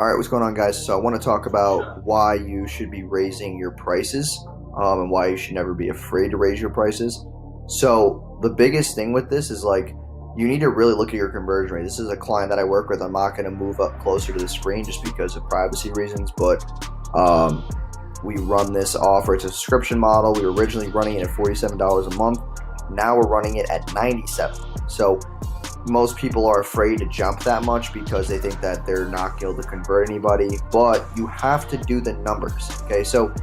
All right, what's going on, guys? So I want to talk about why you should be raising your prices, and why you should never be afraid to raise your prices. So the biggest thing with this is like you need to really look at your conversion rate. This is a client that I work with. I'm not going to move up closer to the screen just because of privacy reasons, but we run this offer. It's a subscription model. We were originally running it at $47 a month. Now we're running it at $97. So most people are afraid to jump that much because they think that they're not able to convert anybody, but you have to do the numbers. Okay, so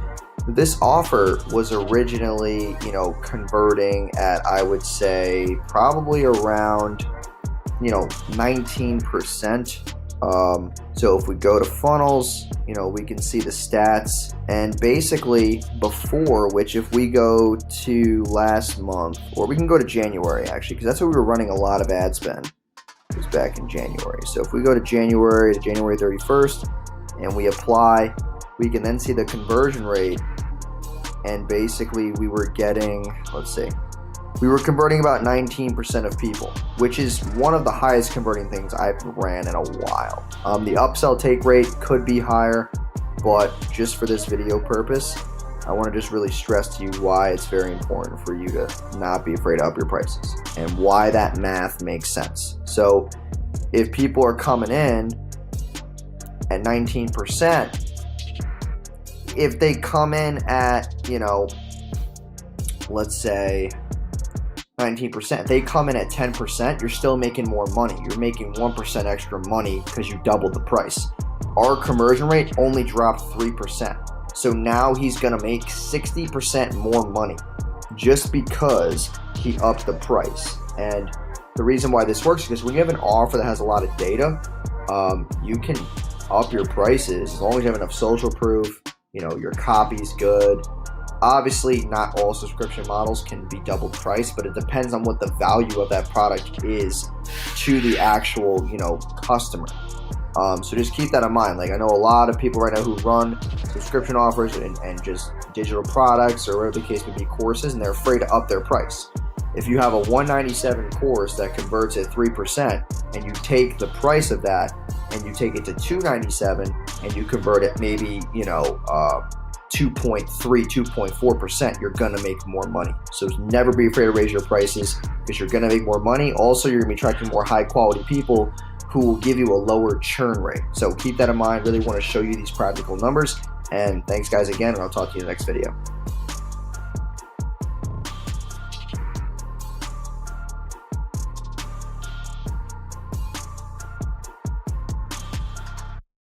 this offer was originally, converting at, I would say, probably around, 19%. So if we go to funnels, we can see the stats, and basically before, which if we go to last month, or we can go to January actually, because that's where we were running a lot of ad spend, it was back in January. So if we go to January 31st and we apply, we can then see the conversion rate, and basically we were getting, we were converting about 19% of people, which is one of the highest converting things I've ran in a while. The upsell take rate could be higher, but just for this video purpose, I want to just really stress to you why it's very important for you to not be afraid to up your prices and why that math makes sense. So if people are coming in at 19%, if they come in at, let's say 19%, they come in at 10%, you're still making more money. You're making 1% extra money because you doubled the price. Our conversion rate only dropped 3%. So now he's going to make 60% more money just because he upped the price. And the reason why this works is because when you have an offer that has a lot of data, you can up your prices as long as you have enough social proof, your copy's good. Obviously, not all subscription models can be double price, but it depends on what the value of that product is to the actual, customer. So just keep that in mind. Like, I know a lot of people right now who run subscription offers and just digital products or whatever the case may be, courses, and they're afraid to up their price. If you have a $197 course that converts at 3%, and you take the price of that and you take it to $297 and you convert it maybe, 2.3, 2.4%, you're going to make more money. So never be afraid to raise your prices because you're going to make more money. Also, you're going to be attracting more high quality people who will give you a lower churn rate. So keep that in mind. Really want to show you these practical numbers. And thanks, guys, again, and I'll talk to you in the next video.